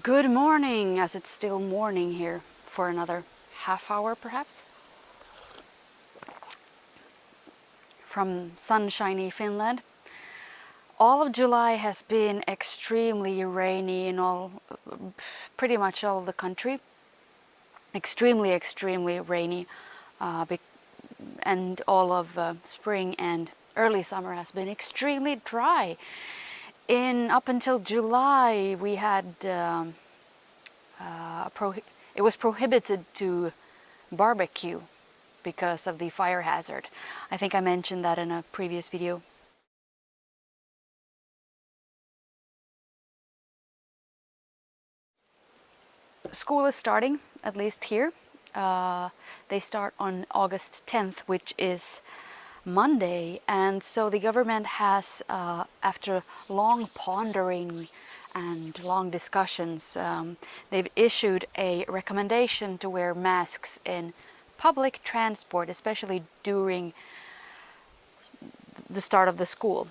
Good morning, as it's still morning here for another half hour perhaps. From sunshiny Finland. All of July has been extremely rainy in pretty much all of the country. Extremely rainy, and all of spring and early summer has been extremely dry. Up until July, we had it was prohibited to barbecue because of the fire hazard. I think I mentioned that in a previous video. School is starting, at least here. They start on August 10th, which is Monday, and so the government has, after long pondering and long discussions, they've issued a recommendation to wear masks in public transport, especially during the start of the school.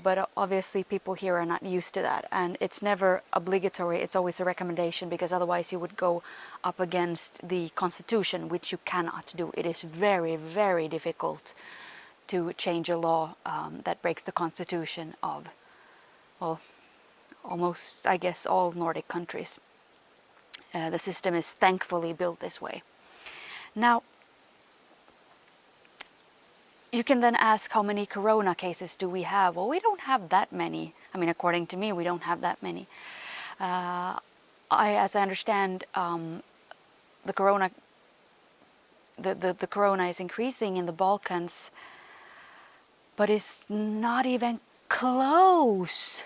But obviously people here are not used to that, and it's never obligatory, it's always a recommendation, because otherwise you would go up against the Constitution, which you cannot do. It is very difficult to change a law that breaks the Constitution of, well, almost, I guess, all Nordic countries. The system is thankfully built this way. Now, you can then ask, how many corona cases do we have? Well, we don't have that many. I mean, according to me, we don't have that many. As I understand, the corona is increasing in the Balkans, but it's not even close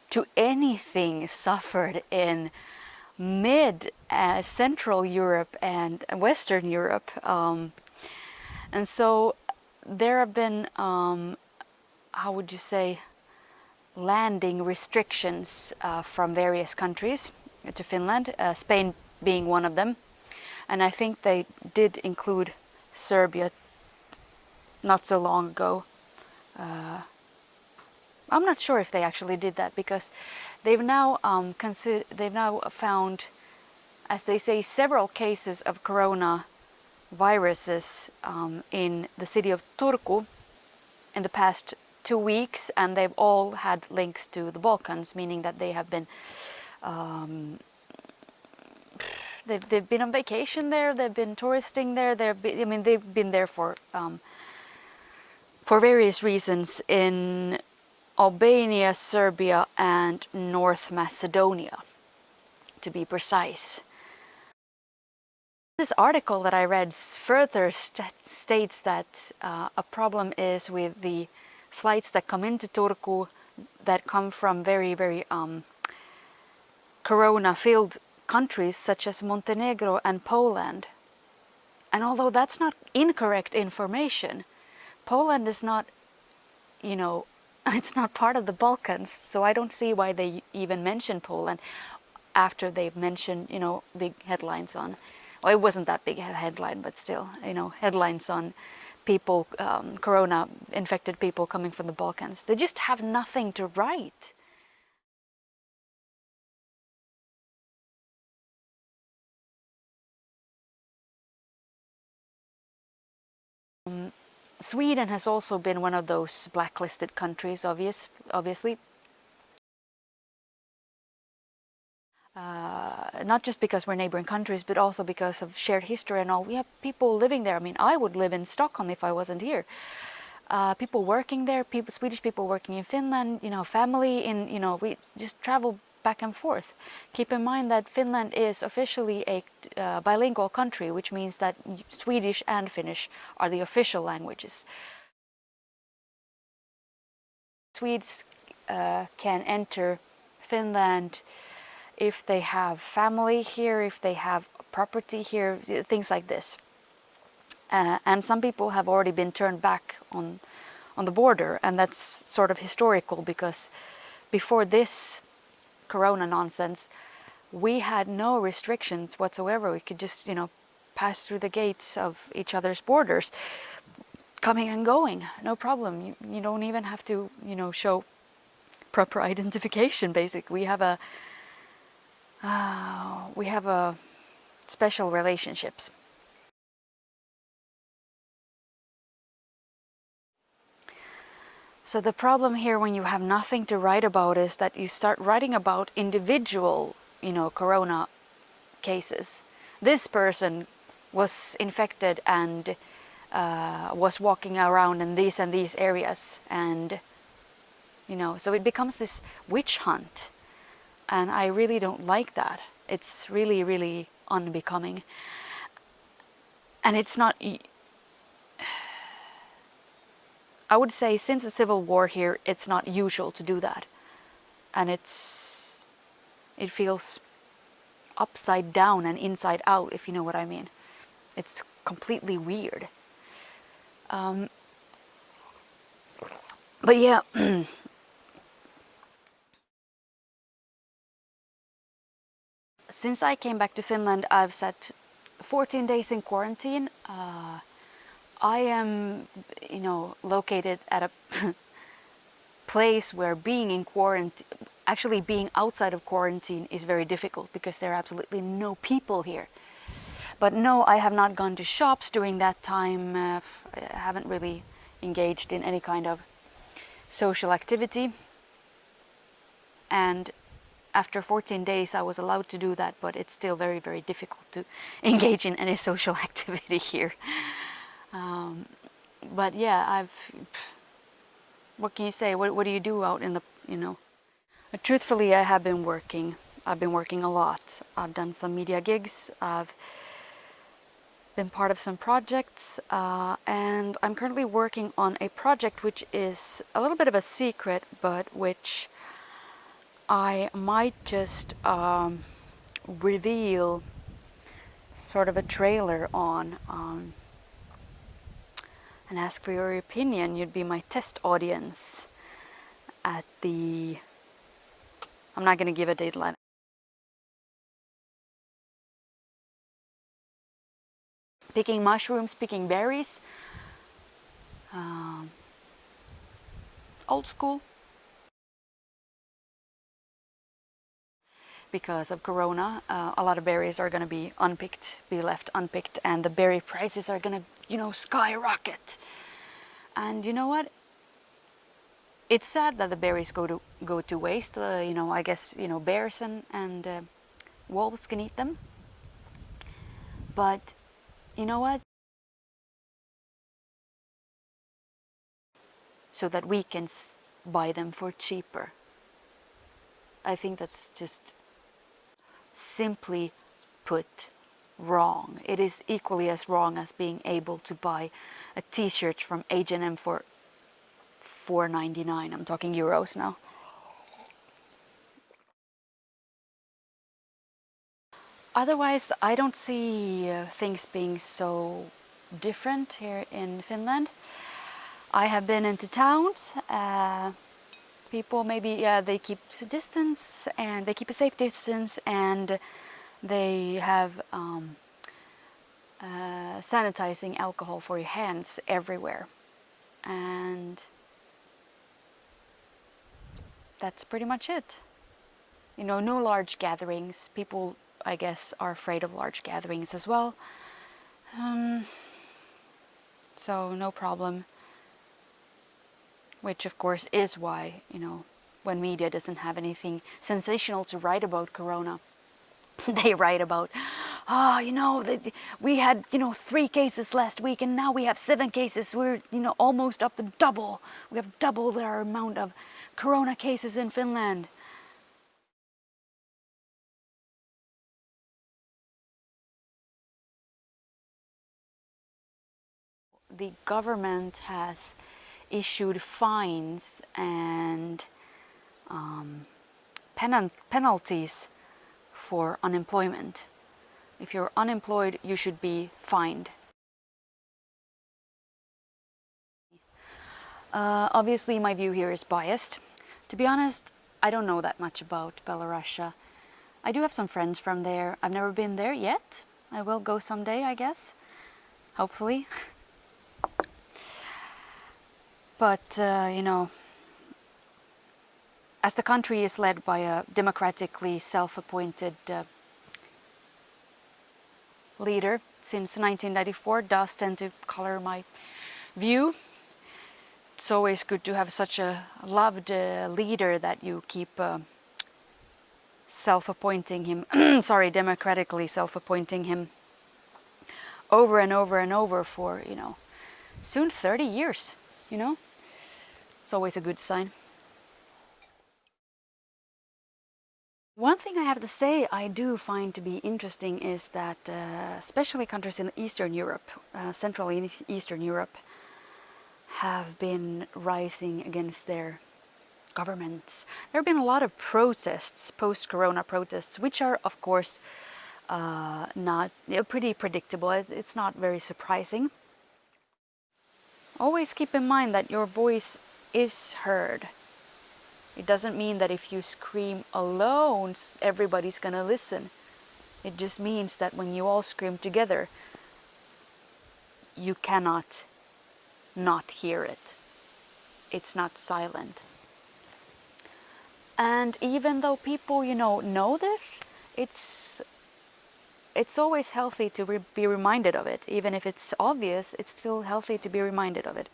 to anything suffered in Central Europe and Western Europe. And so there have been, how would you say, landing restrictions from various countries to Finland, Spain being one of them. And I think they did include Serbia not so long ago. I'm not sure if they actually did that, because they've now found, as they say, several cases of corona viruses in the city of Turku in the past 2 weeks, and they've all had links to the Balkans, meaning that they have been they've been on vacation there, they've been touristing there, they've been there for various reasons in Albania, Serbia, and North Macedonia, to be precise. This article that I read further states that a problem is with the flights that come into Turku that come from very corona-filled countries such as Montenegro and Poland. And although that's not incorrect information, Poland is not, it's not part of the Balkans, so I don't see why they even mention Poland after they've mentioned, big headlines on, well, it wasn't that big a headline, but still, headlines on people, corona-infected people coming from the Balkans. They just have nothing to write. Sweden has also been one of those blacklisted countries, obviously. Not just because we're neighboring countries, but also because of shared history and all. We have people living there. I mean, I would live in Stockholm if I wasn't here. People working there, Swedish people working in Finland, family in, we just travel back and forth. Keep in mind that Finland is officially a bilingual country, which means that Swedish and Finnish are the official languages. Swedes can enter Finland if they have family here, if they have property here, things like this. And some people have already been turned back on the border, and that's sort of historical, because before this corona nonsense, we had no restrictions whatsoever. We could just, pass through the gates of each other's borders. coming and going, no problem. You don't even have to, show proper identification. Basically, we have a special relationships. So the problem here when you have nothing to write about is that you start writing about individual, corona cases. This person was infected and was walking around in these and these areas, and so it becomes this witch hunt, and I really don't like that. It's really, really unbecoming, and it's not. I would say since the civil war here, it's not usual to do that, and it feels upside down and inside out, if you know what I mean. It's completely weird. But yeah, since I came back to Finland, I've sat 14 days in quarantine. I am, located at a place where being in quarantine, actually being outside of quarantine, is very difficult because there are absolutely no people here. But no, I have not gone to shops during that time. I haven't really engaged in any kind of social activity. And after 14 days I was allowed to do that, but it's still very, very difficult to engage in any social activity here. But yeah, what can you say? What do you do out in the, But truthfully, I have been working. I've been working a lot. I've done some media gigs. I've been part of some projects, and I'm currently working on a project which is a little bit of a secret, but which I might just reveal sort of a trailer on, and ask for your opinion. You'd be my test audience at the... I'm not going to give a deadline. Picking mushrooms, picking berries. Old school. Because of Corona, a lot of berries are going to be left unpicked, and the berry prices are going to, skyrocket. And you know what? It's sad that the berries go to waste. I guess bears and wolves can eat them. But you know what? So that we can buy them for cheaper. I think that's just simply put wrong. It is equally as wrong as being able to buy a t-shirt from H&M for $4.99. I'm talking euros now. Otherwise, I don't see things being so different here in Finland. I have been into towns. People maybe, they keep a distance, and they keep a safe distance, and they have sanitizing alcohol for your hands everywhere. And that's pretty much it. No large gatherings. People, I guess, are afraid of large gatherings as well. So no problem. Which of course is why, when media doesn't have anything sensational to write about Corona, they write about, we had, 3 cases last week, and now we have 7 cases. We're, almost up to double. We have doubled our amount of Corona cases in Finland. The government has issued fines and penalties for unemployment. If you're unemployed, you should be fined. Obviously, my view here is biased. To be honest, I don't know that much about Belorussia. I do have some friends from there. I've never been there yet. I will go someday, I guess. Hopefully. But, you know, as the country is led by a democratically self-appointed leader since 1994, does tend to color my view. It's always good to have such a loved leader that you keep self-appointing him, democratically self-appointing him over and over and over for, you know, soon 30 years, you know? It's always a good sign. One thing I have to say I do find to be interesting is that especially countries in Eastern Europe, Central and Eastern Europe, have been rising against their governments. There have been a lot of protests, post-corona protests, which are of course not pretty predictable. It's not very surprising. Always keep in mind that your voice is heard. It doesn't mean that if you scream alone, everybody's gonna listen. It just means that when you all scream together, you cannot not hear it. It's not silent. And even though people, you know this, it's always healthy to be reminded of it. Even if it's obvious, it's still healthy to be reminded of it.